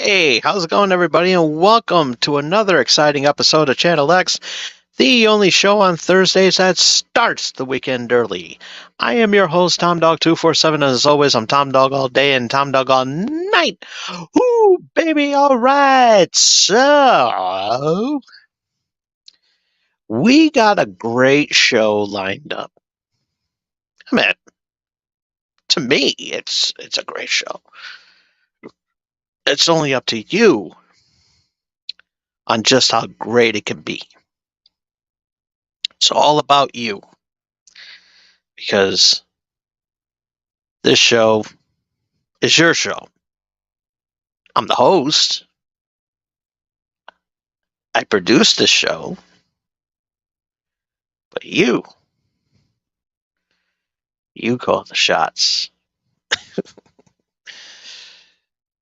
Hey, how's it going, everybody? And welcome to another exciting episode of Channel X, the only show on Thursdays that starts the weekend early. I am your host, Tom Dog 247, and as always, I'm Tom Dog all day and Tom Dog all night. Ooh, baby, all right. So, we got a great show lined up. I mean, to me, it's a great show. It's only up to you on just how great it can be. It's all about you. Because this show is your show. I'm the host. I produce this show. But you call the shots.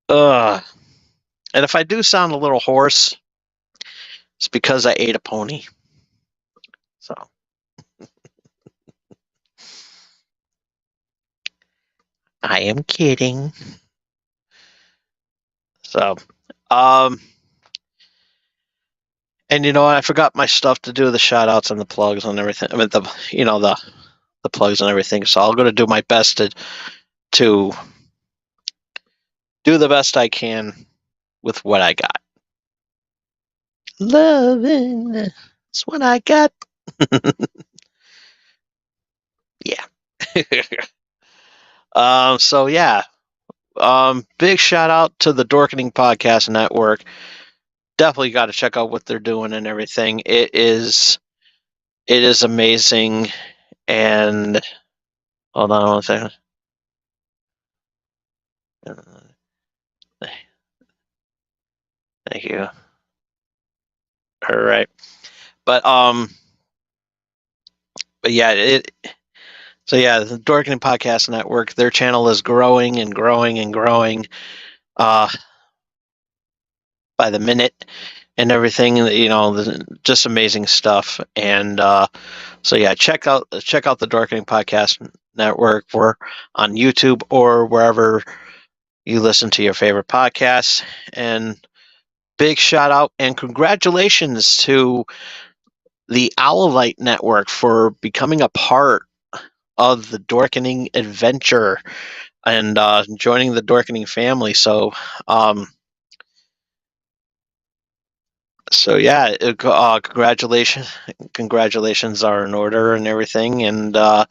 And if I do sound a little hoarse, it's because I ate a pony. So. I am kidding. So, and you know what? I forgot my stuff to do the shout outs and the plugs and everything. I mean, the plugs and everything. So I'm going to do my best to do the best I can with what I got. Loving is what I got. Yeah. So yeah. Big shout out to the Dorkening Podcast Network. Definitely got to check out what they're doing and everything. It is amazing. And hold on one second. Thank you. All right. But yeah, so yeah, the Dorkening Podcast Network, their channel is growing and growing and growing by the minute and everything, just amazing stuff. And so yeah, check out the Dorkening Podcast Network. We're on YouTube or wherever you listen to your favorite podcasts. And big shout out and congratulations to the Owlite Network for becoming a part of the Dorkening adventure and joining the Dorkening family. So yeah, congratulations are in order and everything. And yeah,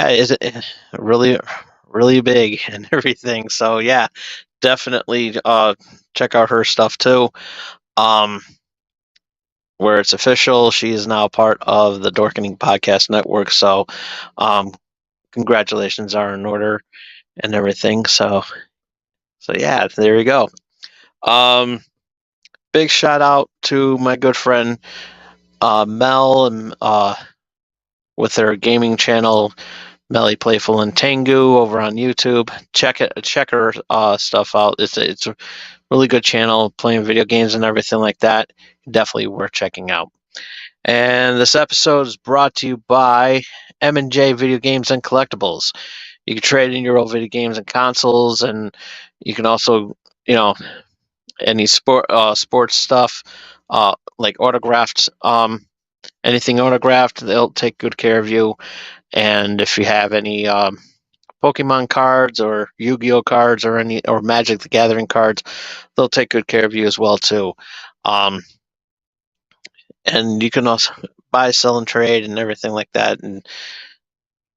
is it really, really big and everything. So yeah, definitely check out her stuff too. Where it's official, she is now part of the Dorkening Podcast Network. So congratulations are in order and everything. So yeah, there you go. Big shout out to my good friend Mel and with their gaming channel, Melly Playful and Tengu over on YouTube. Check her stuff out. It's a really good channel, playing video games and everything like that. Definitely worth checking out. And this episode is brought to you by M&J Video Games and Collectibles. You can trade in your old video games and consoles, and you can also, any sports stuff, like autographed, anything autographed, they'll take good care of you. And if you have any Pokemon cards or Yu-Gi-Oh cards or Magic the Gathering cards, they'll take good care of you as well too. And you can also buy, sell, and trade and everything like that. And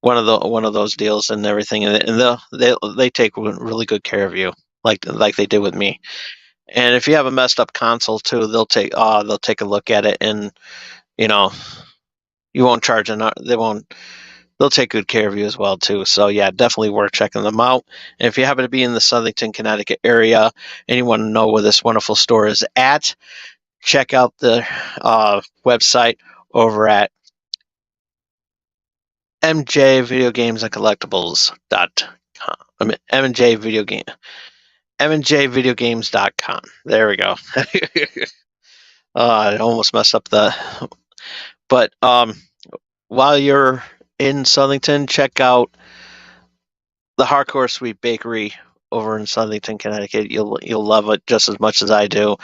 one of those deals and everything, and they take really good care of you, like they did with me. And if you have a messed up console too, they'll take a look at it, and you won't charge they'll take good care of you as well too. So yeah, definitely worth checking them out. And if you happen to be in the Southington, Connecticut area and you want to know where this wonderful store is at, check out the website over at mjvideogamesandcollectibles.com. I mean, mjvideogames.com. There we go. I almost messed up but while you're in Southington, check out the Hardcore Sweet Bakery over in Southington, Connecticut. You'll love it just as much as I do.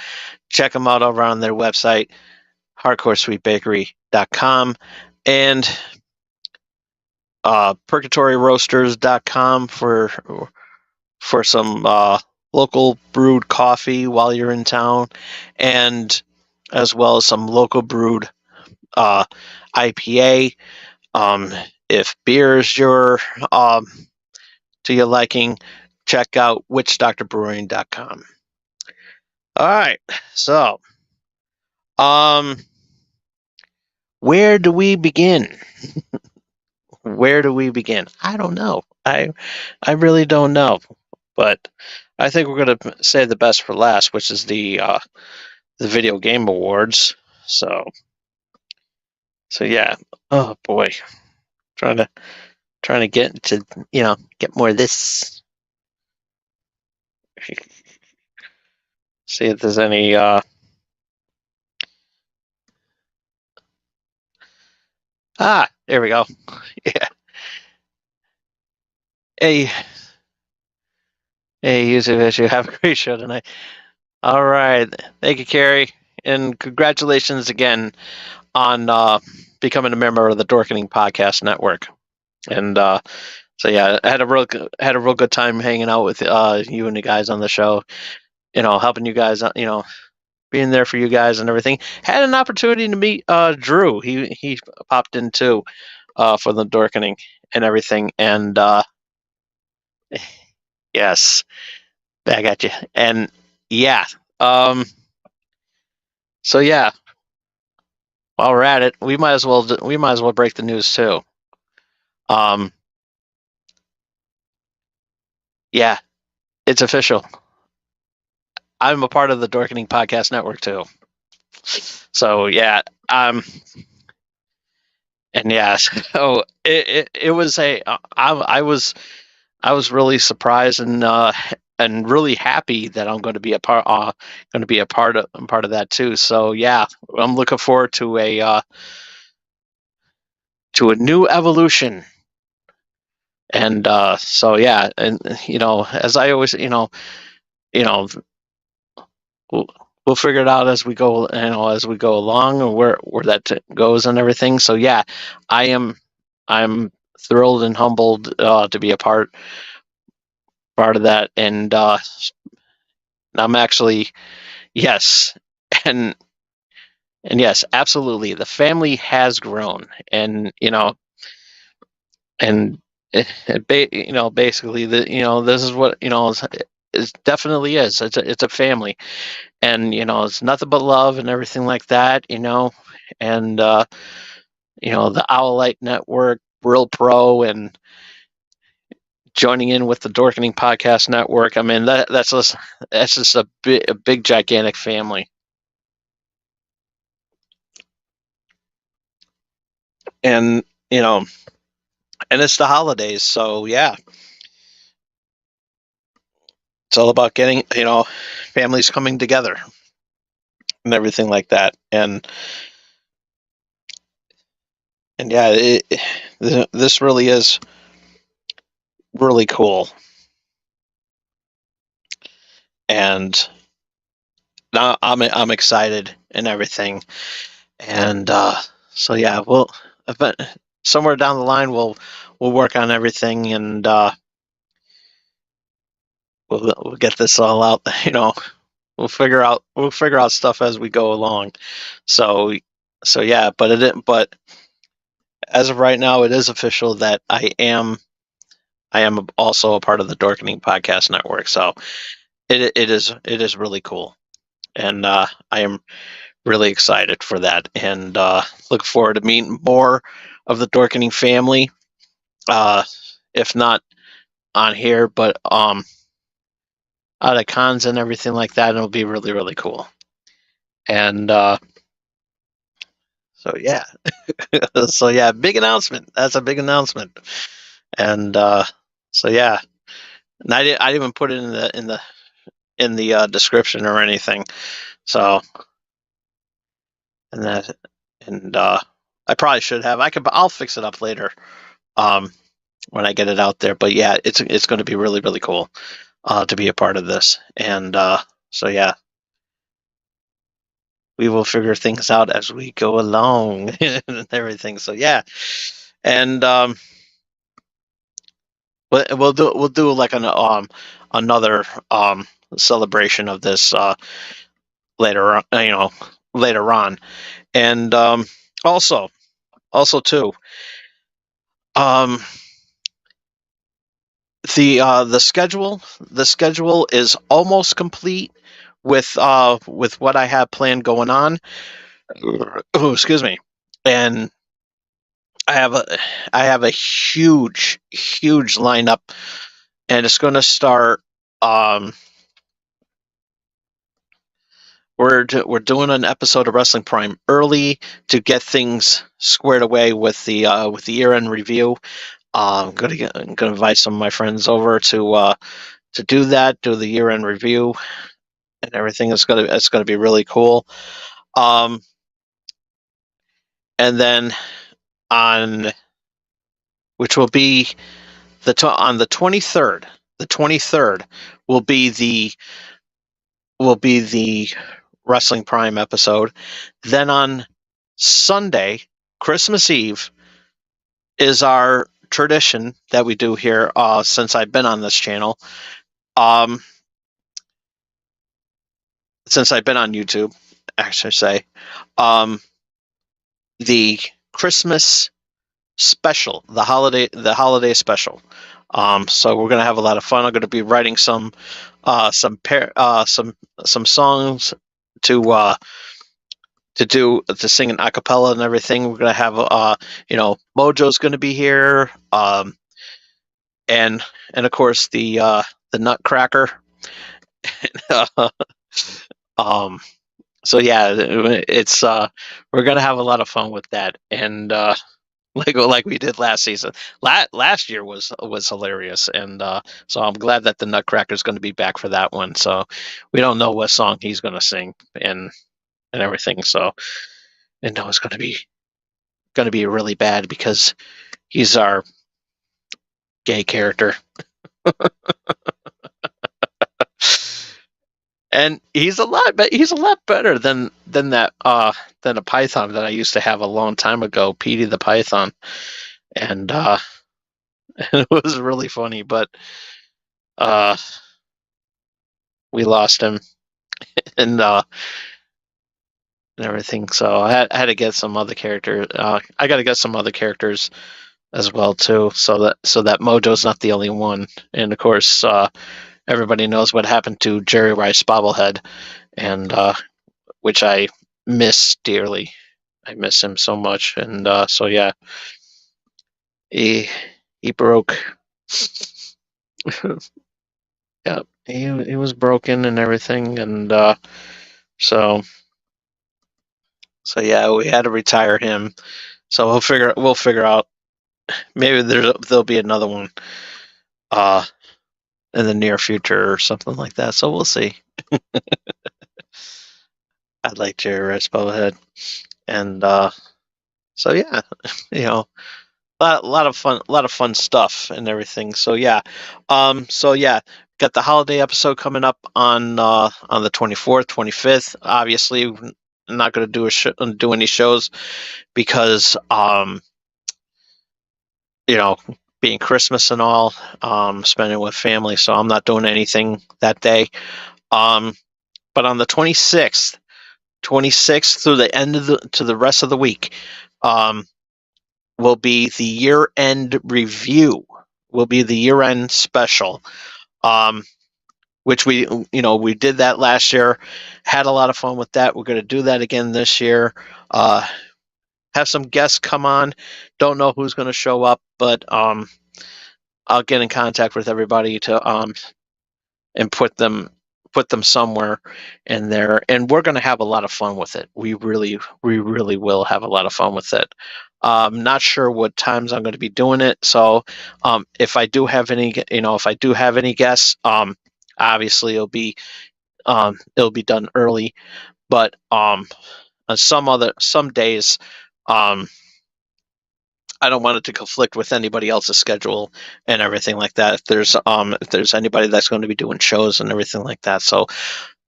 Check them out over on their website, hardcoresweetbakery.com, and purgatoryroasters.com for some local brewed coffee while you're in town, and as well as some local brewed IPA. If beer is to your liking, check out witchdoctorbrewing.com. All right, so where do we begin? Where do we begin? I don't know. I really don't know, but I think we're gonna save the best for last, which is the video game awards. So yeah. Oh boy, trying to get to get more of this. See if there's any. There we go. Yeah. Hey, you have a great show tonight. All right. Thank you, Carrie. And congratulations again on becoming a member of the Dorkening Podcast Network. And so yeah, I had a real good time hanging out with you and the guys on the show. Helping you guys. Being there for you guys and everything. Had an opportunity to meet Drew. He popped in too for the Dorkening and everything. And yes, I got you. And yeah. So yeah, while we're at it, we might as well break the news too. Yeah, it's official. I'm a part of the Dorkening Podcast Network too. So yeah, and yeah, so it was I was really surprised and really happy that I'm going to be a part of that too. So yeah, I'm looking forward to a new evolution. And so yeah, and as I always we'll figure it out as we go along, and where that goes and everything. So yeah, I'm thrilled and humbled to be a part of that, and I'm actually yes, and yes, absolutely, the family has grown, and and basically this is what it definitely is. It's a family, and it's nothing but love and everything like that, and the Owlite Network, Real Pro, and joining in with the Dorkening Podcast Network. I mean, that's just a big gigantic family. And and it's the holidays, so yeah, it's all about getting families coming together and everything like that. And yeah, this really is really cool. And now I'm excited and everything. And so yeah, but somewhere down the line we'll work on everything, and we'll get this all out. We'll figure out stuff as we go along. So yeah, but as of right now, it is official that I am also a part of the Dorkening Podcast Network. So it is really cool, and I am really excited for that, and look forward to meeting more of the Dorkening family. If not on here, but out at cons and everything like that, it'll be really, really cool. And so yeah, so yeah, big announcement. That's a big announcement. And so yeah, and I didn't even put it in the description or anything. So and I probably should have. I'll fix it up later when I get it out there. But yeah, it's going to be really, really cool. to be a part of this. And so yeah, we will figure things out as we go along and everything. So yeah, and we'll do like another celebration of this later on, later on. And also too, um the schedule is almost complete with what I have planned going on. Oh, excuse me. And I have a I have a huge lineup, and it's going to start. Um, we're doing an episode of Wrestling Prime early to get things squared away with the year end review. I'm gonna invite some of my friends over to do that, do the year end review and everything. It's gonna be really cool. Um, and then on which will be on the 23rd. The 23rd will be the will be the Wrestling Prime episode. Then on Sunday, Christmas Eve, is our tradition that we do here since I've been on this channel. Um, since I've been on YouTube, I should say, um, the Christmas special, the holiday special. So we're gonna have a lot of fun. I'm gonna be writing some songs to to sing in acapella and everything. We're gonna have Mojo's gonna be here, and of course the Nutcracker. um, so yeah, it's we're gonna have a lot of fun with that, and like we did last season. Last year was hilarious, and so I'm glad that the Nutcracker is going to be back for that one. So we don't know what song he's going to sing and everything. So and no, it's going to be really bad because he's our gay character, and he's a lot better than a python that I used to have a long time ago, Petey the Python, and it was really funny, but uh, we lost him, and everything. So I had to get some other characters. I got to get some other characters as well too, so that Mojo's not the only one. And of course, everybody knows what happened to Jerry Rice Bobblehead, and which I miss dearly. I miss him so much, and so yeah, he he broke. Yeah, he was broken and everything, and so yeah, we had to retire him. So we'll figure out. Maybe there'll be another one uh in the near future or something like that. So we'll see. I like Jerry Rice Bobblehead, and so yeah, you know, lot of fun, stuff and everything. So yeah, got the holiday episode coming up on the 24th, 25th. Obviously, I'm not going to do any shows because you know, being Christmas and all, spending with family, so I'm not doing anything that day. Um, but on the 26th through the end of the rest of the week, um, will be the year-end review. Will be the year-end special, um, which we did that last year, had a lot of fun with that. We're going to do that again this year. Have some guests come on. Don't know who's going to show up, but I'll get in contact with everybody to and put them somewhere in there, and we're going to have a lot of fun with it. We really will have a lot of fun with it. Not sure what times I'm going to be doing it, so if I do have any guests, obviously it'll be done early, but on some days, um I don't want it to conflict with anybody else's schedule and everything like that. If there's anybody that's going to be doing shows and everything like that. So,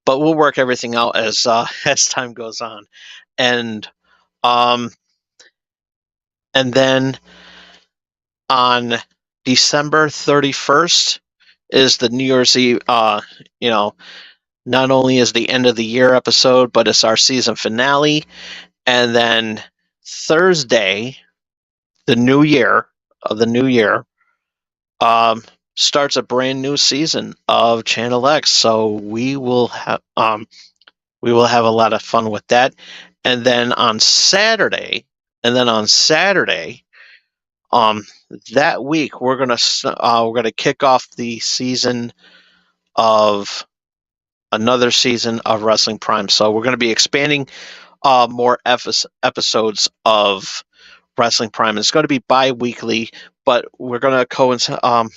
but we'll work everything out as as time goes on, and um, and then on December 31st is the New Year's Eve. You know, not only is the end of the year episode, but it's our season finale, and then Thursday, the new year of the new year, um, starts a brand new season of Channel X. So we will have a lot of fun with that. And then on Saturday, and then on Saturday, um, that week we're gonna kick off the season of another season of Wrestling Prime. So we're gonna be expanding more episodes of Wrestling Prime. It's going to be bi-weekly, but we're going to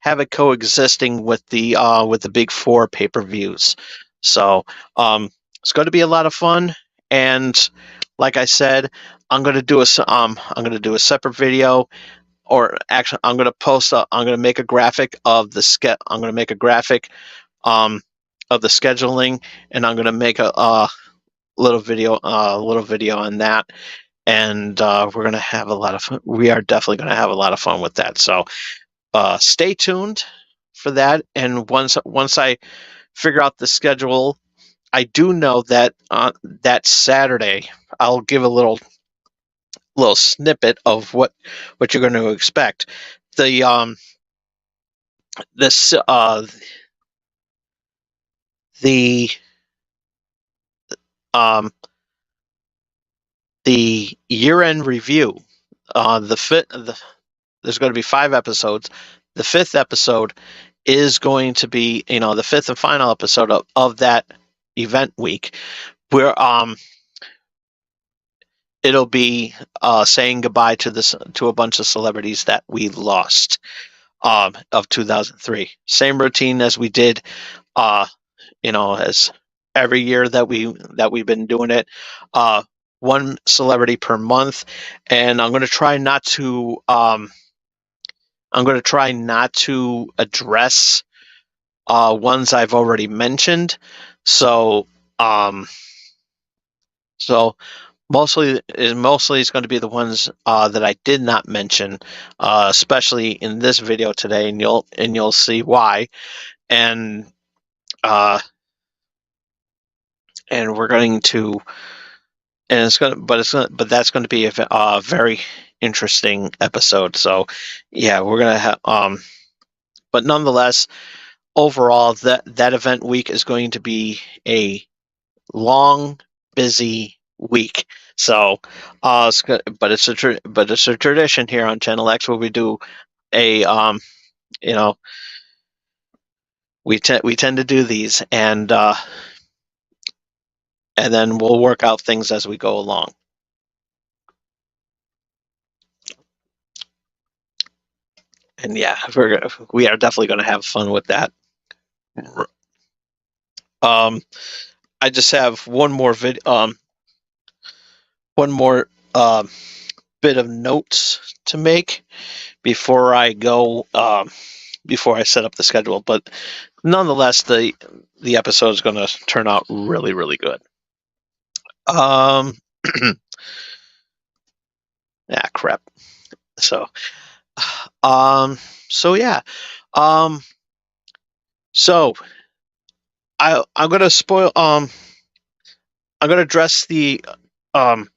have it coexisting with the big four pay-per-views. So it's going to be a lot of fun. And like I said, I'm going to do a separate video, or actually I'm going to make a graphic of I'm going to make a graphic of the scheduling, and I'm going to make a little video on that, and we're gonna have a lot of fun. We are definitely gonna have a lot of fun with that. So stay tuned for that. And once I figure out the schedule, I do know that that Saturday I'll give a little snippet of what you're going to expect. The this the um the year-end review. There's going to be 5 episodes. The 5th episode is going to be, the 5th and final episode of that event week, where it'll be saying goodbye to a bunch of celebrities that we lost of 2003. Same routine as we did, as every year that we've been doing it. One celebrity per month, and I'm going to try not to address ones I've already mentioned. So so mostly it's going to be the ones that I did not mention, especially in this video today, and you'll see why. And and we're going to and it's going to but that's going to be a very interesting episode. So yeah, we're going to have but nonetheless, overall, that event week is going to be a long, busy week. So, but it's a tradition here on Channel X where we do a you know, we tend to do these, and then we'll work out things as we go along. And yeah, we are definitely going to have fun with that. I just have one more bit of notes to make before I go, before I set up the schedule. But nonetheless, the episode is going to turn out really, really good. Crap. So, yeah. So I'm going to spoil. I'm going to address the what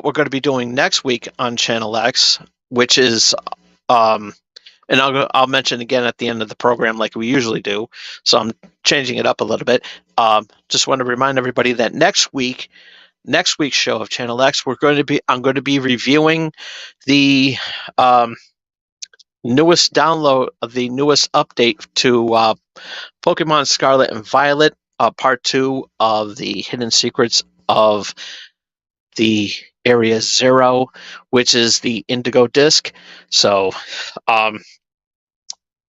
we're going to be doing next week on Channel X, which is and I'll mention again at the end of the program like we usually do. So I'm changing it up a little bit. Just want to remind everybody that next week's show of Channel X, I'm going to be reviewing the newest update to Pokemon Scarlet and Violet, part 2 of the Hidden Secrets of the Area Zero, which is the Indigo Disc. So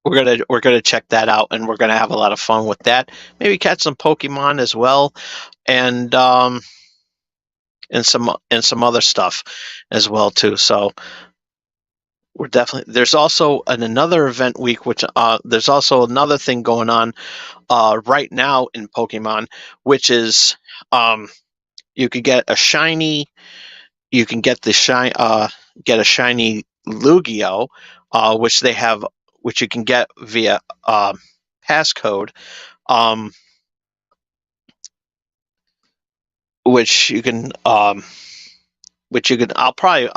we're gonna check that out, and we're gonna have a lot of fun with that. Maybe catch some Pokemon as well, and and some other stuff as well too. So we're definitely, there's also another event week, which there's also another thing going on right now in Pokemon, which is you could get a shiny, you can get get a shiny Lugia, which they have, which you can get via passcode, um, which you can I'll probably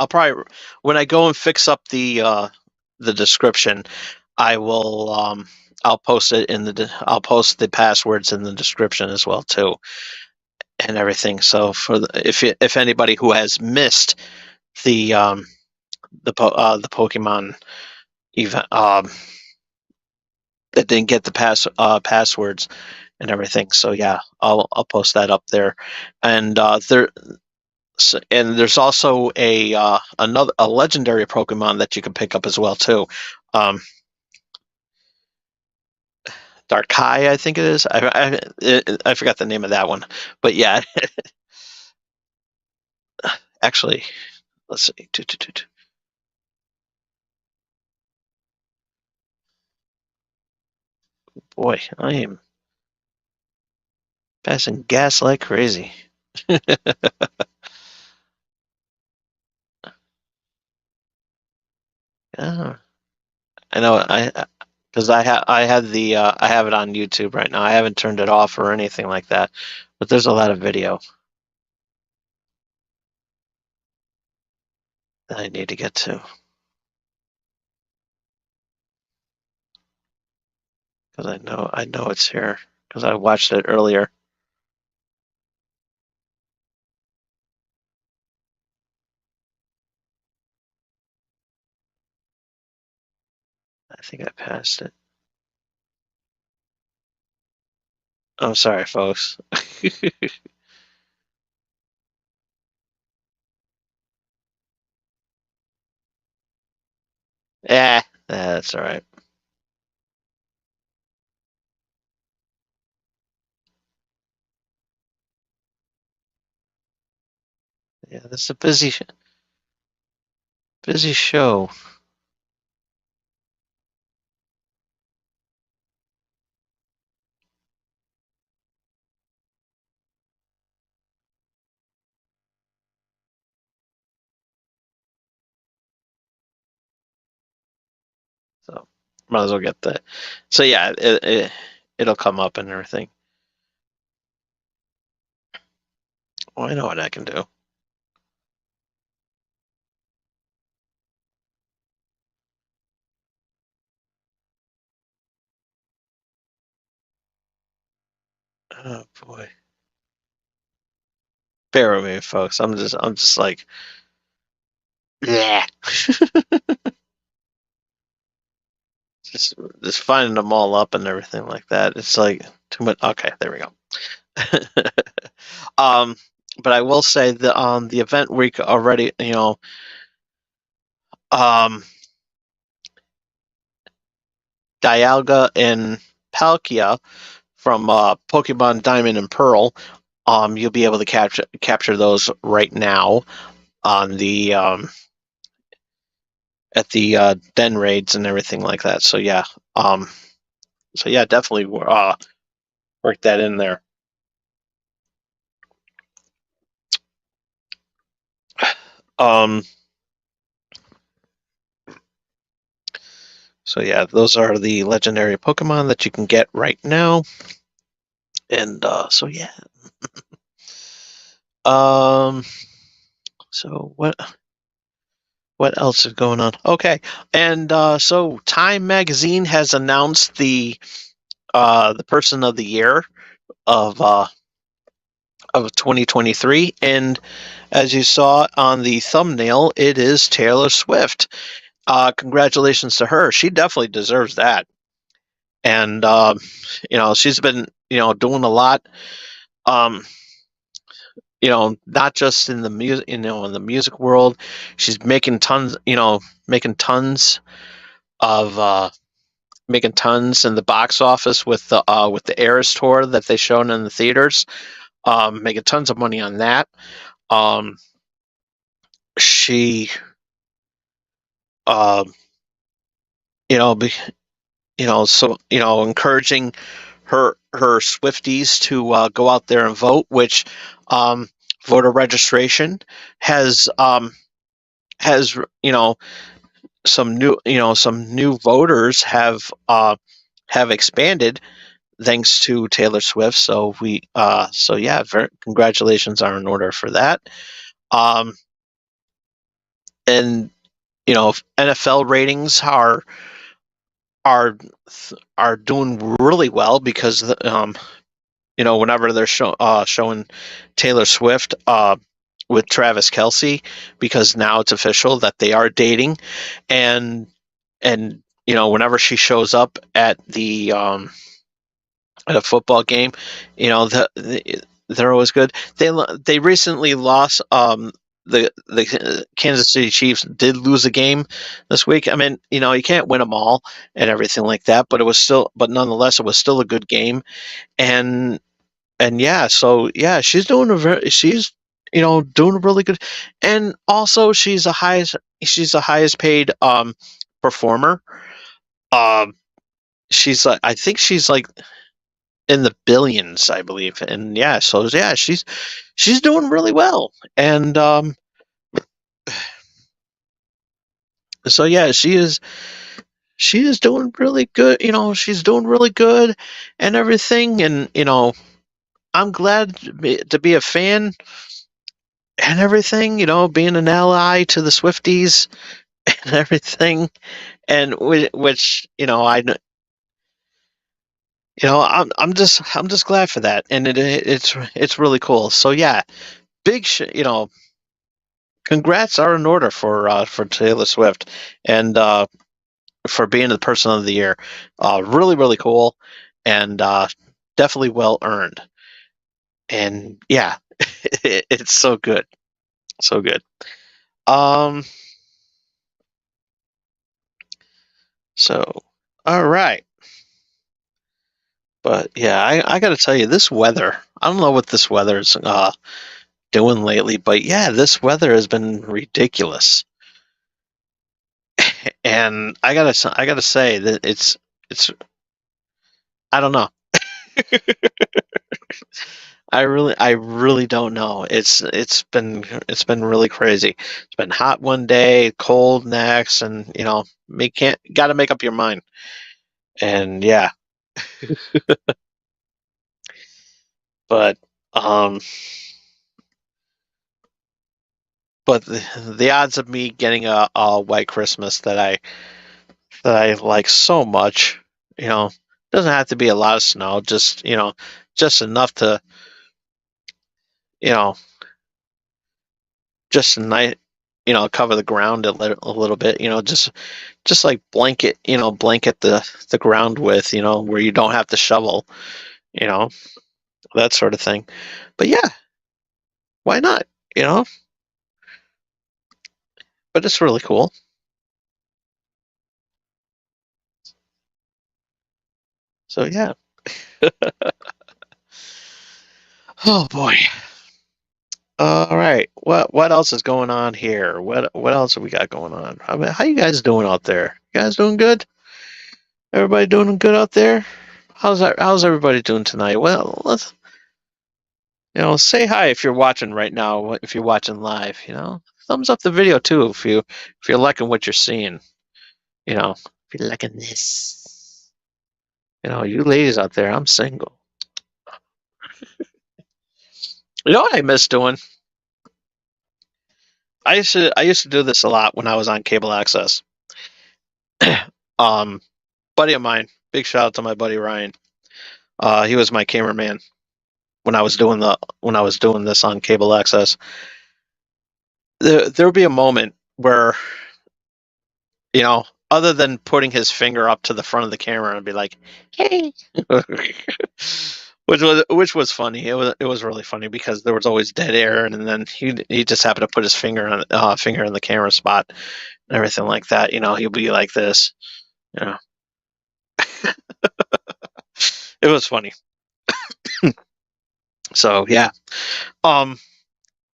when I go and fix up the description, I will I'll post it I'll post the passwords in the description as well too, and everything. So if anybody who has missed the the Pokemon event, that didn't get the passwords and everything, so yeah, I'll post that up there, and there's also a legendary Pokemon that you can pick up as well too. Um, Darkai, I think it is. I forgot the name of that one, but yeah, actually, let's see. Boy, I am passing gas like crazy. Yeah, I know. Because I have it on YouTube right now. I haven't turned it off or anything like that, but there's a lot of video that I need to get to because I know it's here because I watched it earlier. I think I passed it. I'm sorry, folks. Yeah, that's all right. Yeah, this is a busy show. So might as well get the. So yeah, it'll come up and everything. Oh, I know what I can do. Oh boy, bear with me, folks. I'm just like, yeah, just finding them all up and everything like that. It's like too much. Okay, there we go. um, but I will say the event week already, um, Dialga and Palkia from Pokemon Diamond and Pearl. You'll be able to capture those right now on the at the den raids and everything like that. So yeah, definitely work that in there. Um, so yeah, those are the legendary Pokemon that you can get right now, and so yeah. So what else is going on? Okay, and so Time Magazine has announced the Person of the Year of 2023, and as you saw on the thumbnail, it is Taylor Swift. Congratulations to her. She definitely deserves that. And she's been doing a lot. Um, not just in the music, in the music world. She's making tons. Making tons of making tons in the box office with the Eras tour that they shown in the theaters. Making tons of money on that. Um, she, um, you know, be, so encouraging her Swifties to go out there and vote, which um, voter registration has has some new voters have expanded thanks to Taylor Swift. So yeah, congratulations are in order for that. Um, and NFL ratings are are doing really well because whenever they're showing Taylor Swift with Travis Kelce, because now it's official that they are dating, and whenever she shows up at a football game, they're always good. They recently lost. The Kansas City Chiefs did lose a game this week. I mean, you can't win them all and everything like that, but nonetheless, it was still a good game. And yeah, so yeah, she's doing really good, and also she's the highest paid performer. Um, she's like, I think she's like in the billions, I believe. And yeah, so yeah, she's doing really well. And so yeah, she is doing really good. She's doing really good and everything. And I'm glad to be a fan and everything. Being an ally to the Swifties and everything. And which I'm just glad for that. And it's really cool. So yeah, big congrats are in order for Taylor Swift, and for being the person of the year. Really, really cool, and definitely well earned. And yeah, it's so good, so good. Um, so all right, but yeah, I got to tell you, this weather. I don't know what this weather's doing lately, but yeah, this weather has been ridiculous. And I gotta say that it's I don't know. I really don't know. It's been really crazy. It's been hot one day, cold next, and can't got to make up your mind. And yeah, but um, but the odds of me getting a white Christmas that I like so much, doesn't have to be a lot of snow, just enough to you know just night cover the ground a little bit, just like blanket the ground with, where you don't have to shovel, you know that sort of thing. But yeah, why not, you know but it's really cool. So yeah. Oh boy. All right, what else is going on here? What else have we got going on? I mean, how you guys doing out there? You guys doing good? Everybody doing good out there? How's everybody doing tonight? Well, let's say hi if you're watching right now. If you're watching live, thumbs up the video too if you're liking what you're seeing. If you're liking this, you ladies out there, I'm single. You know what I miss doing? I used to do this a lot when I was on cable access. um, Buddy of mine, big shout out to my buddy Ryan. He was my cameraman when I was doing this on cable access. There would be a moment where, other than putting his finger up to the front of the camera and be like, "Hey," which was funny. It was really funny because there was always dead air, and then he just happened to put his finger in the camera spot and everything like that. He'll be like this. You know, it was funny. So yeah. Um,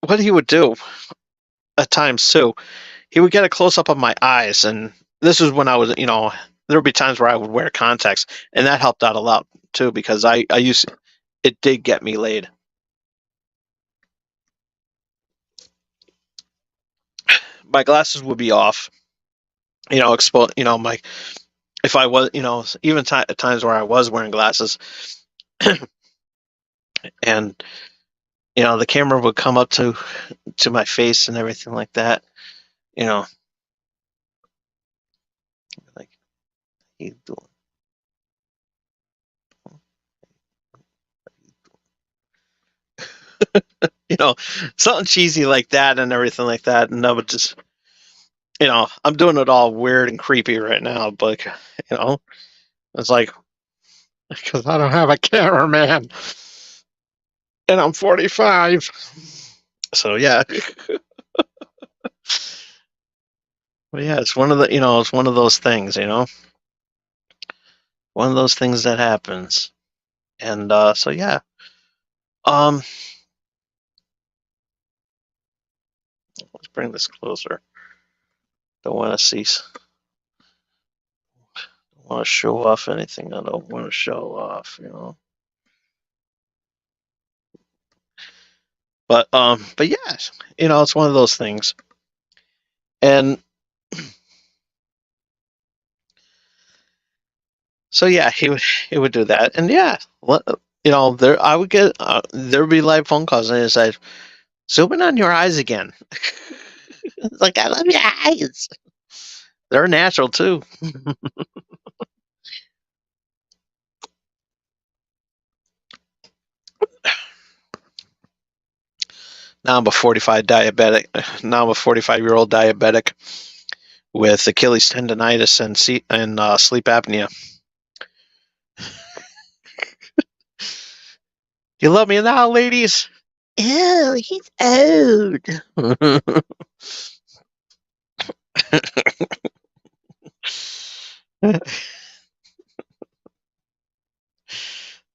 what he would do at times too, he would get a close up of my eyes, and this is when I was, there would be times where I would wear contacts, and that helped out a lot too because I used it did get me laid. My glasses would be off, my if I was, even at times where I was wearing glasses, and the camera would come up to my face and everything like that, you know, like you doing, something cheesy like that and everything like that, and I would just, I'm doing it all weird and creepy right now, but it's like because I don't have a cameraman, and I'm 45, so yeah. Well, yeah, it's one of the, it's one of those things, one of those things that happens, and so yeah, um, let's bring this closer. Don't want to see, don't want to show off anything. I don't want to show off. But yeah, it's one of those things, and so yeah, he would do that, and yeah, there I would get there would be live phone calls, and it's like, zoom in on your eyes again. It's like, I love your eyes. They're natural too. Now I'm a 45 diabetic. Now I'm a 45-year-old diabetic with Achilles tendonitis and sleep apnea. You love me now, ladies? Ew, he's old.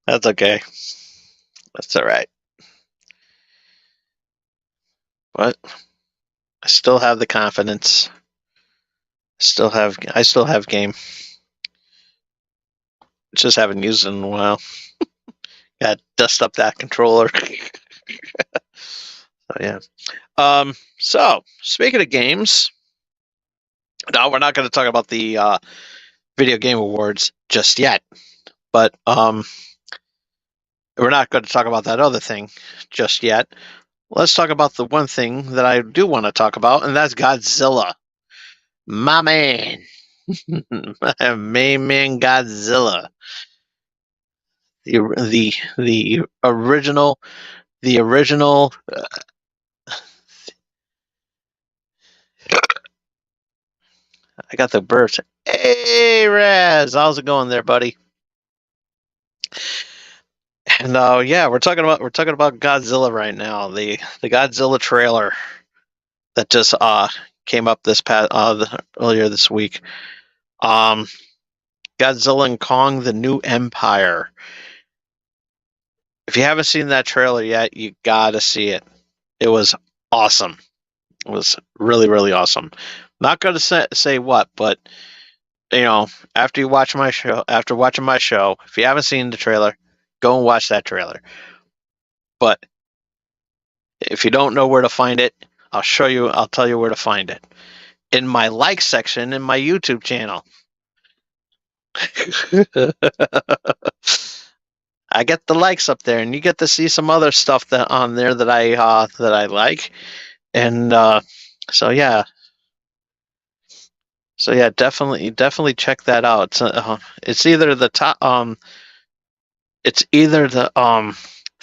That's okay. That's all right. But I still have the confidence. I still have game. Just haven't used it in a while. Got to dust up that controller. So yeah. So speaking of games, now we're not going to talk about the video game awards just yet, but we're not going to talk about that other thing just yet. Let's talk about the one thing that I do want to talk about, and that's Godzilla. My man. My main man Godzilla. The original I got the burps. Hey Raz, how's it going there, buddy? And yeah, we're talking about Godzilla right now. The Godzilla trailer that just came up this past earlier this week. Godzilla and Kong: The New Empire. If you haven't seen that trailer yet, you gotta see it. It was awesome. It was really, really awesome. Not gonna say what, but after watching my show, if you haven't seen the trailer, go and watch that trailer. But if you don't know where to find it, I'll tell you where to find it. In my like section in my YouTube channel. I get the likes up there, and you get to see some other stuff that on there that I like, and so yeah, definitely check that out. It's either the top, it's either the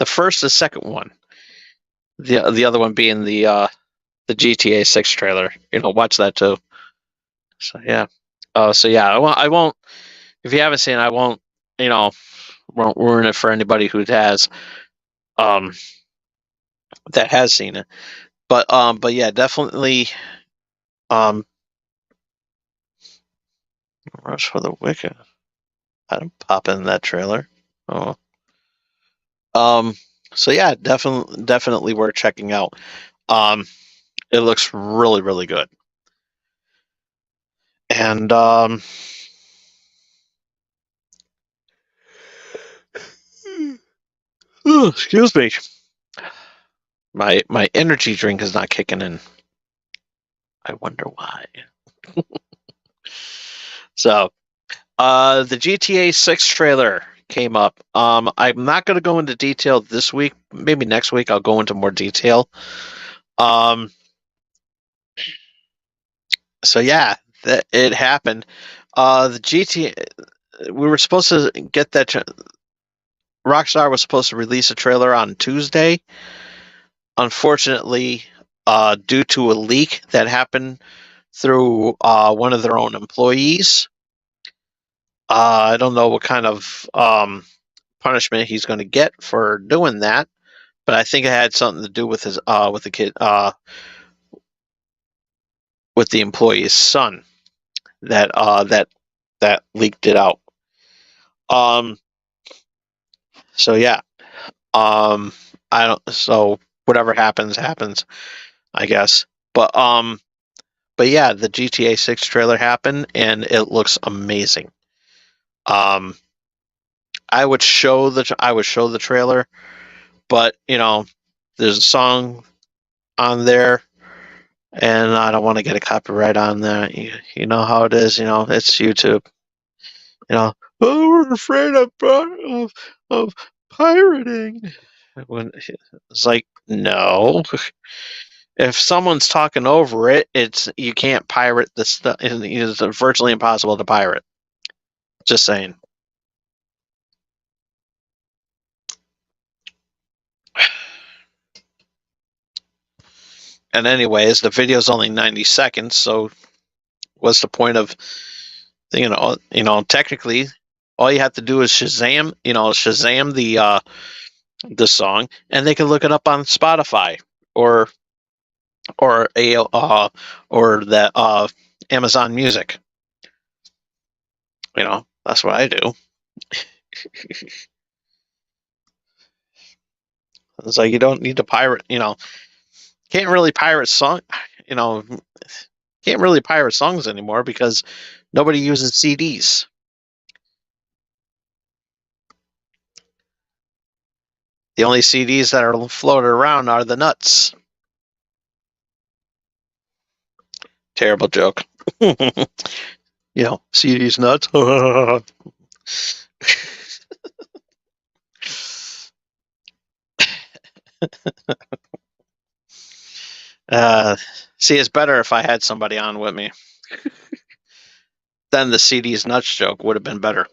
first or second one. The other one being the GTA 6 trailer. Watch that too. So yeah, I won't. If you haven't seen it, I won't. Won't ruin it for anybody who has um that has seen it. But yeah, definitely Rush for the Wicked. I didn't pop in that trailer. Oh. So yeah, definitely worth checking out. It looks really, really good. And excuse me, my energy drink is not kicking in. I wonder why. So, the GTA 6 trailer came up. I'm not going to go into detail this week. Maybe next week I'll go into more detail. Um, so yeah, that it happened. The GTA, we were supposed to get that. Rockstar was supposed to release a trailer on Tuesday. Unfortunately, due to a leak that happened through one of their own employees, I don't know what kind of punishment he's going to get for doing that, but I think it had something to do with his with the kid with the employee's son that that leaked it out. Um, so yeah, I don't. So whatever happens, happens, I guess. But yeah, the GTA 6 trailer happened, and it looks amazing. Um, I would show the trailer, but there's a song on there, and I don't want to get a copyright on that. You know how it is. It's YouTube. Oh, we're afraid of pirating. When it's like, no, if someone's talking over it, you can't pirate the stuff. It's virtually impossible to pirate. Just saying. And anyways, the video's only 90 seconds, so what's the point of technically all you have to do is Shazam the song, and they can look it up on Spotify or or a or the Amazon Music. That's what I do. It's like you don't need to pirate. Can't really pirate song. You know, can't really pirate songs anymore because nobody uses CDs. The only CDs that are floated around are the nuts. Terrible joke. CDs nuts. uh, see, it's better if I had somebody on with me. Then the CD's nuts joke would have been better.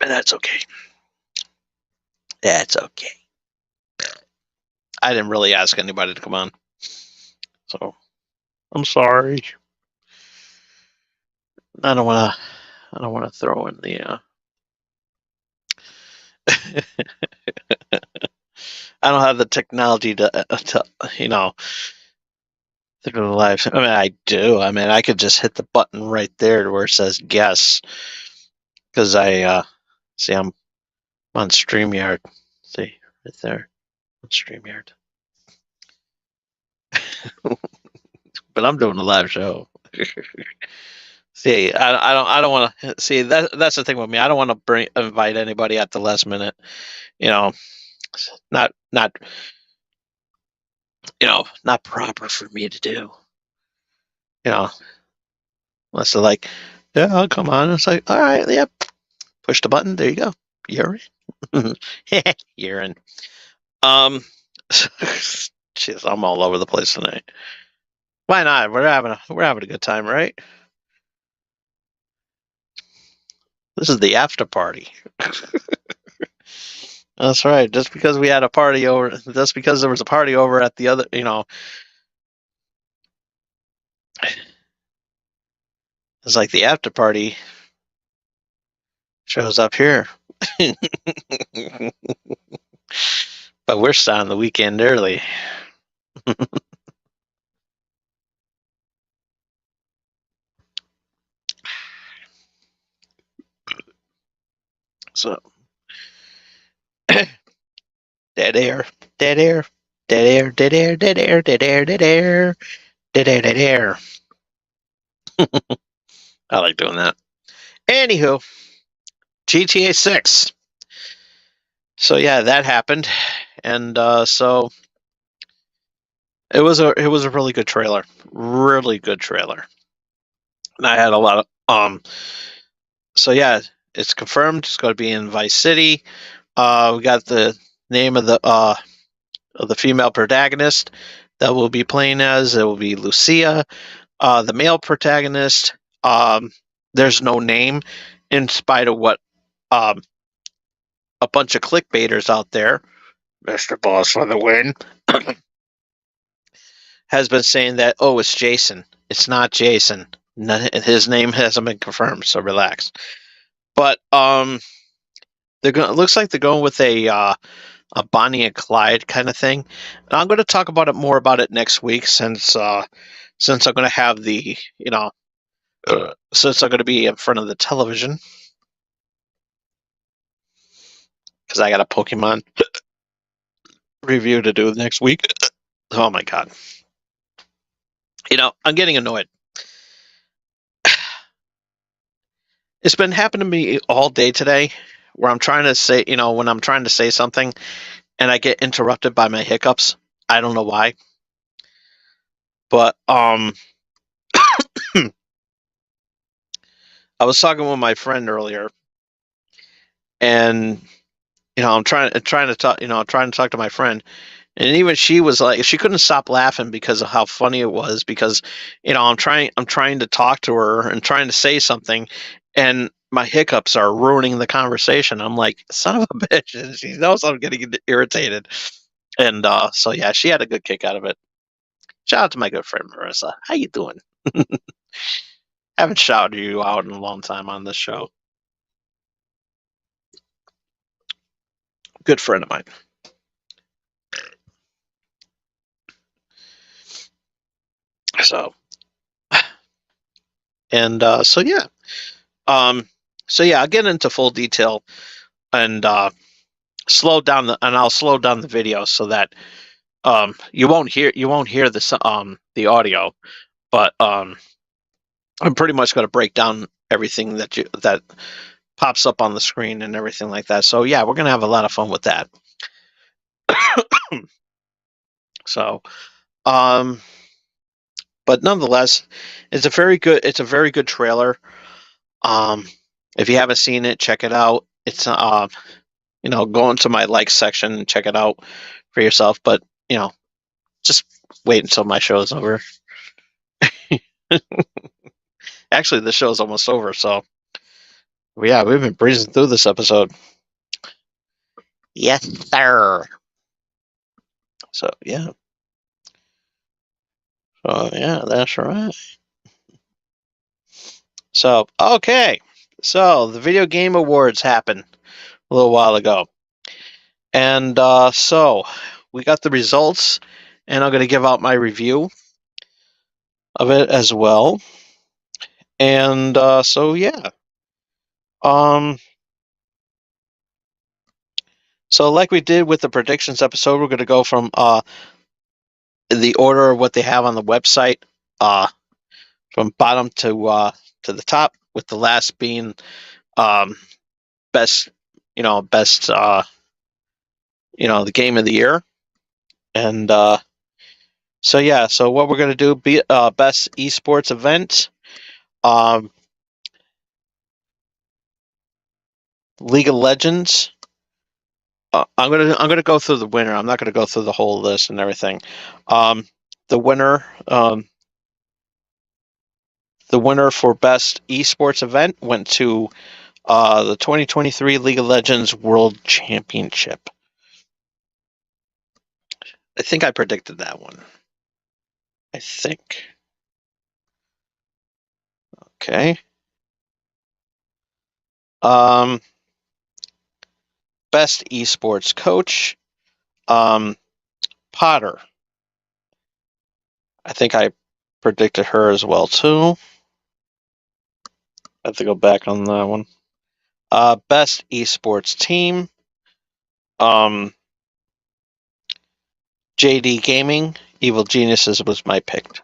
But that's okay. That's okay. I didn't really ask anybody to come on. So I'm sorry. I don't want to. I don't want to throw in the. I don't have the technology to to go live. I mean, I do. I mean, I could just hit the button right there where it says guess, because I'm on StreamYard. See right there on StreamYard. But I'm doing a live show. See, I don't want to see that. That's the thing with me. I don't want to invite anybody at the last minute. You know, not not proper for me to do. You know, unless they're like, yeah, I'll come on. It's like, all right, yep. Push the button. There you go. You're in. You're in. Um, jeez, I'm all over the place tonight. Why not? We're having a good time, right? This is the after party. That's right. Just because we had a party over, just because there was a party over at the other, it's like the after party shows up here. But we're starting the weekend early. So Dead air, dead air, dead air, dead air, dead air, dead air, dead air, dead air, dead air. I like doing that. Anywho, GTA 6. So yeah, that happened, and so it was a really good trailer, really good trailer. And I had a lot of So yeah, it's confirmed. It's going to be in Vice City. We got the name of the female protagonist that we'll be playing as. It will be Lucia. The male protagonist. There's no name, in spite of what um, a bunch of clickbaiters out there, Mr. Boss for the win, has been saying that, oh, it's Jason. It's not Jason. His name hasn't been confirmed, so relax. But they're going. It looks like they're going with a Bonnie and Clyde kind of thing. And I'm going to talk about it more about it next week, since I'm going to have since I'm going to be in front of the television, because I got a Pokemon review to do next week. Oh my god. I'm getting annoyed. It's been happening to me all day today, where I'm trying to say, when I'm trying to say something and I get interrupted by my hiccups. I don't know why. But I was talking with my friend earlier, and I'm trying to talk, trying to talk to my friend, and even she was like, she couldn't stop laughing because of how funny it was. Because I'm trying to talk to her and trying to say something, and my hiccups are ruining the conversation. I'm like, son of a bitch, and she knows I'm getting irritated. And so yeah, she had a good kick out of it. Shout out to my good friend Marissa. How you doing? Haven't shouted you out in a long time on this show. Good friend of mine. So, and so yeah, I'll get into full detail, and I'll slow down the video, so that you won't hear the audio, but I'm pretty much going to break down everything that pops up on the screen and everything like that. So yeah, we're going to have a lot of fun with that. So, but nonetheless, it's a very good trailer. If you haven't seen it, check it out. It's go into my likes section and check it out for yourself. But just wait until my show is over. Actually, the show's almost over, so yeah, we've been breezing through this episode. Yes, sir. So yeah. So yeah, that's right. So okay. So the Video Game Awards happened a little while ago. And so we got the results, and I'm going to give out my review of it as well. And so yeah. So like we did with the predictions episode, we're going to go from the order of what they have on the website, from bottom to the top, with the last being best, best, the game of the year. And so yeah, so what we're going to do, best esports event, League of Legends. I'm gonna go through the winner. I'm not gonna go through the whole list and everything. The winner, for best esports event went to the 2023 League of Legends World Championship. I think I predicted that one. I think. Okay. Best esports coach, Potter. I think I predicted her as well too. I have to go back on that one. Best esports team, JD Gaming, Evil Geniuses was my pick.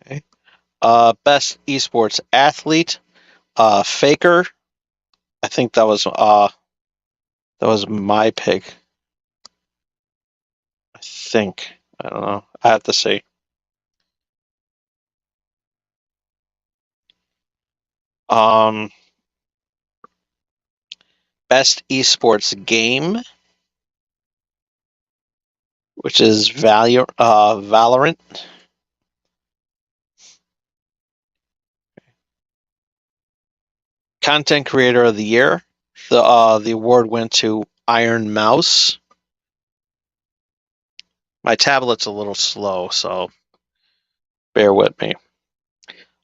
Okay. Best esports athlete, Faker. I think that was my pick. I think. I don't know. I have to see. Um, Best esports game, which is Valorant. Content Creator of the Year. The award went to Iron Mouse. My tablet's a little slow, so bear with me.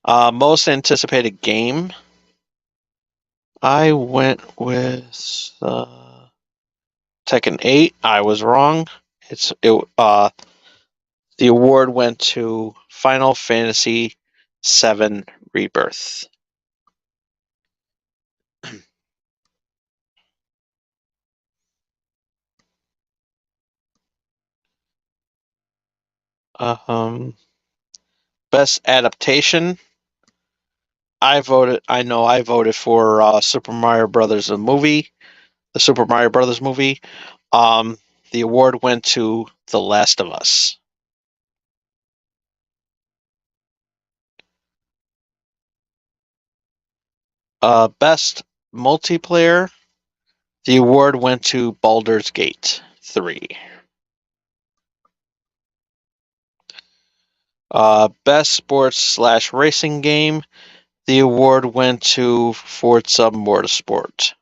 Most anticipated game. I went with Tekken 8. I was wrong. The award went to Final Fantasy VII Rebirth. Best adaptation. I voted for Super Mario Brothers the movie, the Super Mario Brothers movie. The award went to The Last of Us. Best multiplayer. The award went to Baldur's Gate 3. Best sports/racing game. The award went to Forza Motorsport.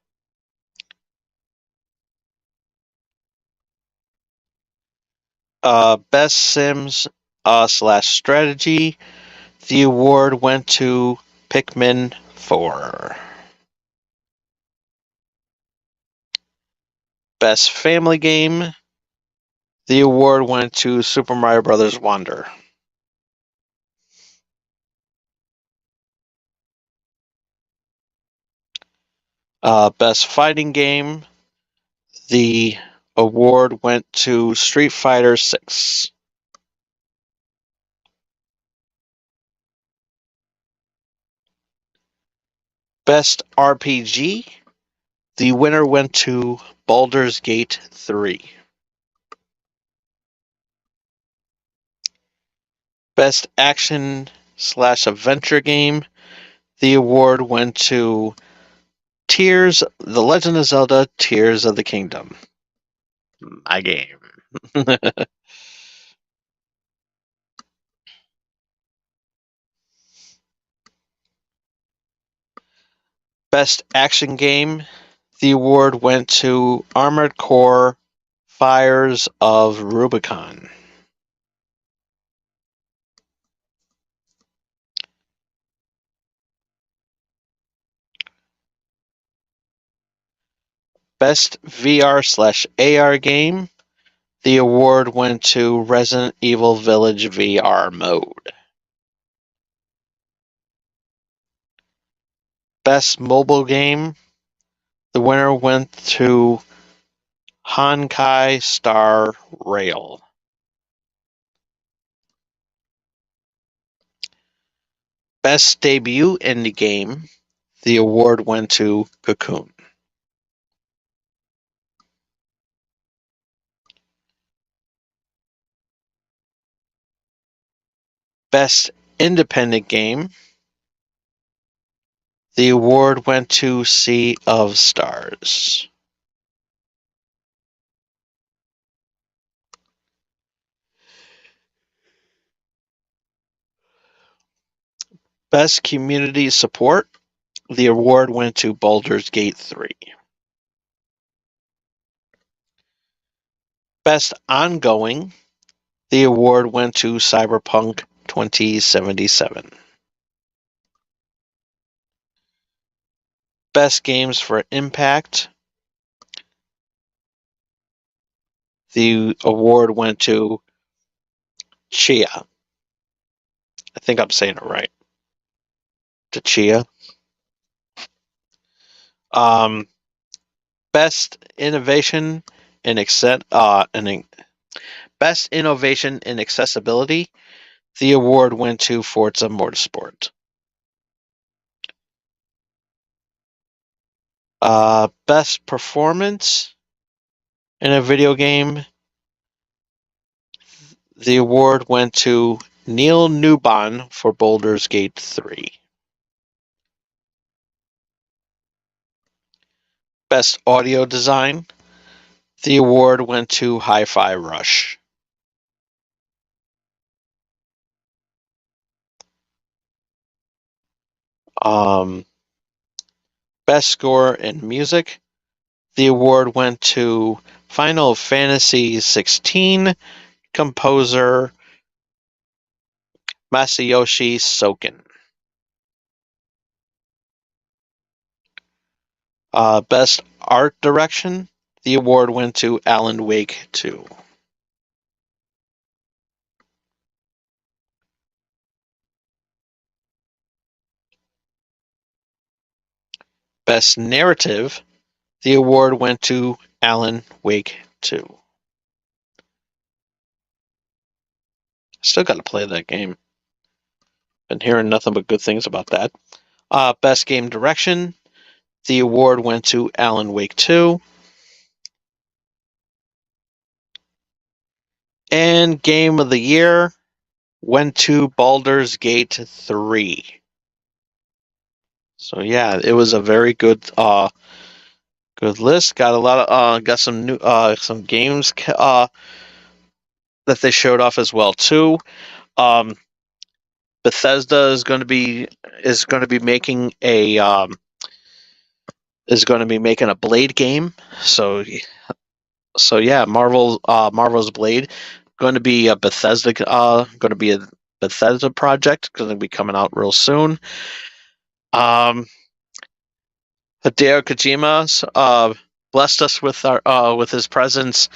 Best Sims/strategy. The award went to Pikmin 4. Best family game. The award went to Super Mario Bros. Wonder. Best fighting game. The award went to Street Fighter 6. Best RPG. The winner went to Baldur's Gate 3. Best action/adventure game. The award went to The Legend of Zelda: Tears of the Kingdom. My game. Best action game. The award went to Armored Core: Fires of Rubicon. Best VR/AR game. The award went to Resident Evil Village VR mode. Best mobile game. The winner went to Honkai Star Rail. Best debut indie game. The award went to Cocoon. Best independent game. The award went to Sea of Stars. Best community support. The award went to Baldur's Gate 3. Best ongoing. The award went to Cyberpunk 2077. Best games for impact. The award went to Chia. I think I'm saying it right. To Chia. Best innovation in best innovation in accessibility. The award went to Forza Motorsport. Best performance in a video game. The award went to Neil Newbon for Baldur's Gate 3. Best audio design. The award went to Hi-Fi Rush. Best score in music. The award went to Final Fantasy 16 composer Masayoshi Soken. Best art direction. The award went to Alan Wake 2. Best narrative. The award went to Alan Wake 2. Still got to play that game. Been hearing nothing but good things about that. Best game direction. The award went to Alan Wake 2. And game of the year went to Baldur's Gate 3. So yeah, it was a very good good list. Got a lot of got some new some games that they showed off as well too. Bethesda is going to be making a Blade game. So yeah, Marvel's Blade going to be a Bethesda project, going to be coming out real soon. Hideo Kojima blessed us with his presence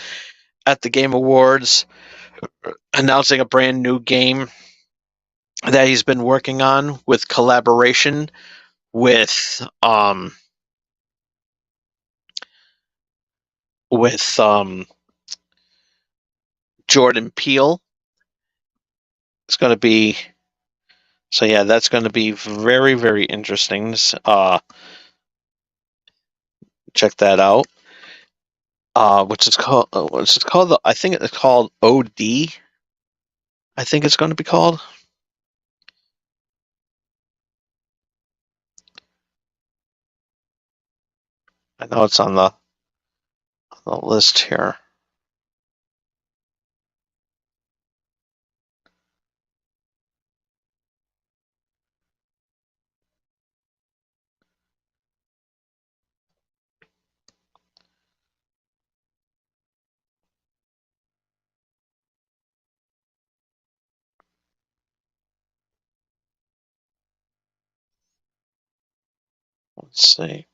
at the Game Awards, announcing a brand new game that he's been working on with collaboration with Jordan Peele. It's going to be that's going to be very, very interesting. Check that out. Which is called I think it's called OD. I think it's going to be called. I know it's on the list here. Let's see.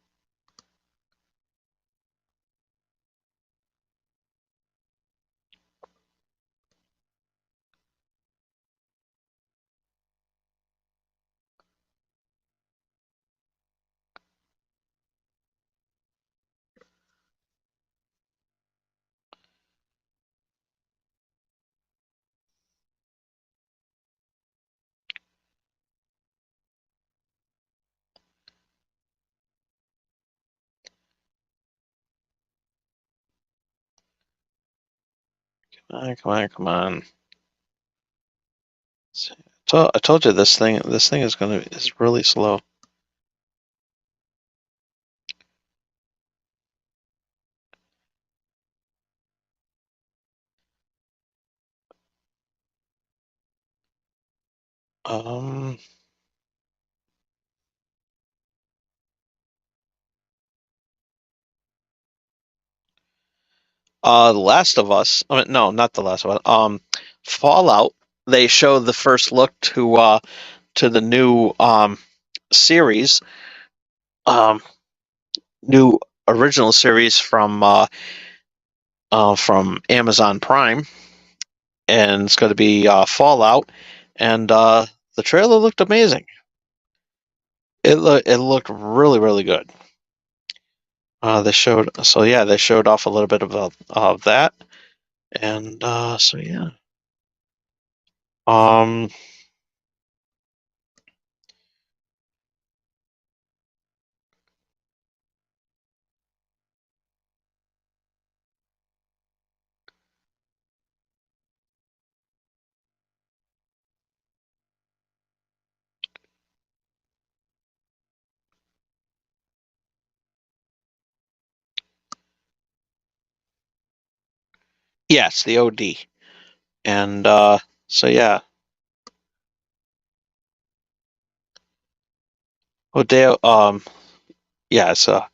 Come on. I told you this thing is really slow. The Last of Us. No, not The Last of Us. Fallout. They showed the first look to the new series, new original series from Amazon Prime, and it's going to be Fallout. And the trailer looked amazing. It looked really, really good. They showed off a little bit of that, and so yeah. Um, yes, the OD, and so yeah, Odeo. Yeah, so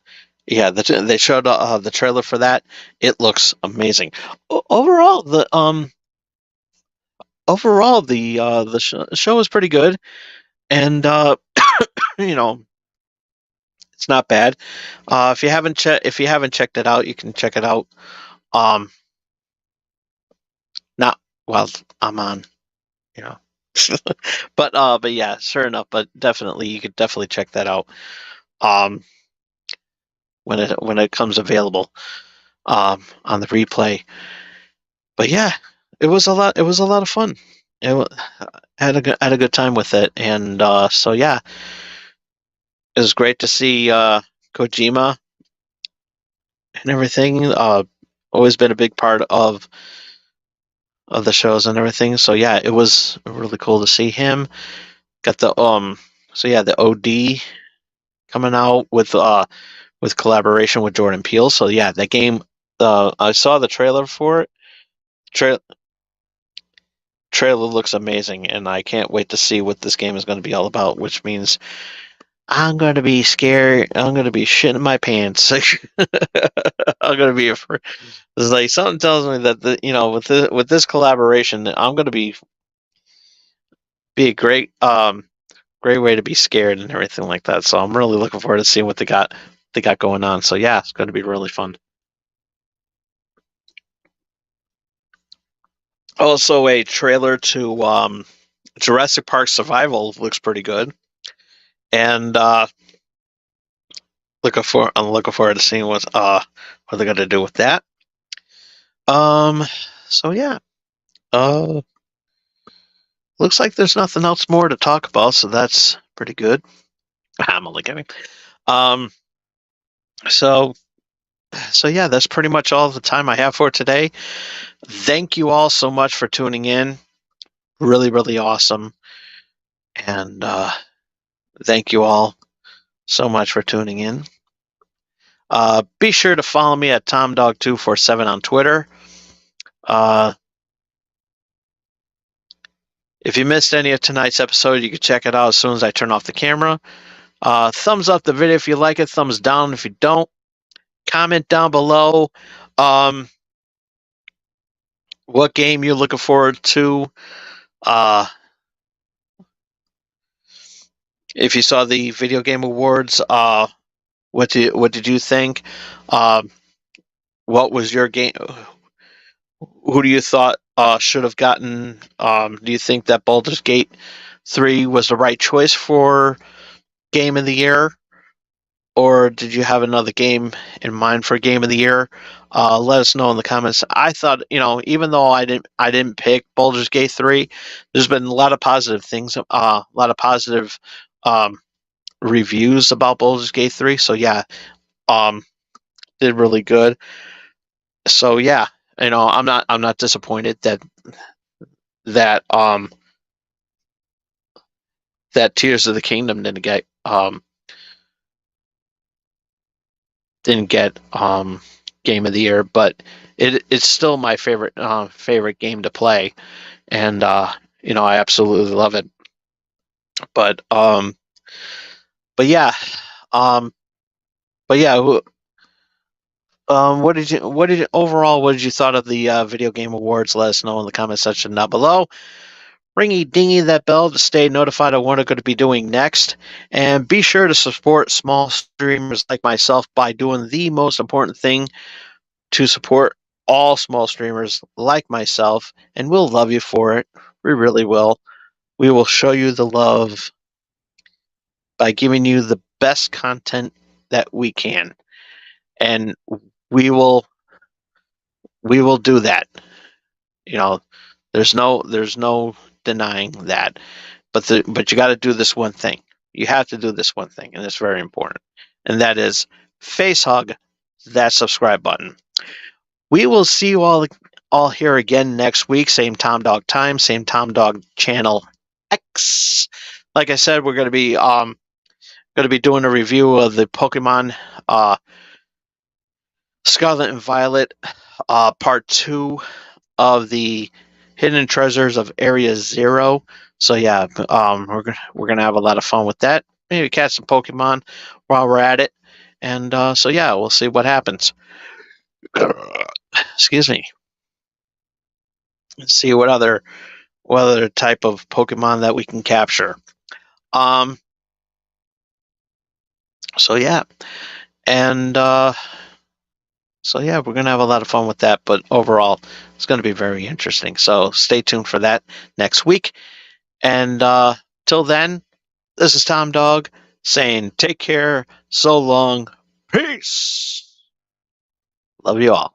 yeah, they showed the trailer for that. It looks amazing. Overall, the show is pretty good, and you know, it's not bad. If you haven't checked it out, you can check it out. Um, not while I'm on, you know, but yeah, sure enough. But definitely, you could definitely check that out. Um, when it comes available. On the replay. But yeah, it was a lot. It was a lot of fun. Had a good time with it, and so yeah, it was great to see Kojima and everything. Always been a big part of the shows and everything. So yeah, it was really cool to see him. Got the so yeah, the OD coming out with collaboration with Jordan Peele. So yeah, that game. I saw the trailer for it. Tra- Trailer looks amazing, and I can't wait to see what this game is going to be all about. Which means I'm going to be scared. I'm going to be shitting my pants. I'm going to be afraid. It's like something tells me that with this collaboration, I'm going to be a great way to be scared and everything like that. So I'm really looking forward to seeing what they got going on. So yeah, it's going to be really fun. Also, a trailer to Jurassic Park Survival looks pretty good, and I'm looking forward to seeing what they're gonna do with that. Um, so yeah, uh, looks like there's nothing else more to talk about, so that's pretty good. I'm only kidding. Um, so so yeah, that's pretty much all the time I have for today. Thank you all so much for tuning in. Really, really awesome, and thank you all so much for tuning in. Be sure to follow me at TomDog247 on Twitter. Uh, if you missed any of tonight's episode, you can check it out as soon as I turn off the camera. Thumbs up the video if you like it. Thumbs down if you don't. Comment down below what game you're looking forward to. Uh, if you saw the video game awards, what did you think? Uh, what was your game? Who do you thought should have gotten? Do you think that Baldur's Gate 3 was the right choice for Game of the Year? Or did you have another game in mind for Game of the Year? Let us know in the comments. I thought, even though I didn't pick Baldur's Gate 3, there's been a lot of positive things, a lot of positive um, reviews about Baldur's Gate 3. So yeah, um, did really good. So yeah, I'm not disappointed that that Tears of the Kingdom didn't get Game of the Year, but it's still my favorite game to play, and I absolutely love it. But but yeah, um, but yeah. What did you thought of the video game awards? Let us know in the comment section down below. Ringy dingy that bell to stay notified of what I'm going to be doing next. And be sure to support small streamers like myself by doing the most important thing to support all small streamers like myself, and we'll love you for it. We really will. We will show you the love by giving you the best content that we can. and we will do that. You know, there's no denying that. But you got to do this one thing. You have to do this one thing, and it's very important, and that is face hug that subscribe button. We will see you all here again next week. Same Tom Dog time, same Tom Dog channel X. Like I said, we're going to be doing a review of the Pokemon Scarlet and Violet Part 2 of the Hidden Treasures of Area Zero. So yeah, we're gonna have a lot of fun with that. Maybe catch some Pokemon while we're at it, and so yeah, we'll see what happens. Excuse me. Let's see what other type of Pokemon that we can capture. So yeah, and so yeah, we're gonna have a lot of fun with that. But overall, it's gonna be very interesting. So stay tuned for that next week. And till then, this is Tom Dog saying take care, so long, peace. Love you all.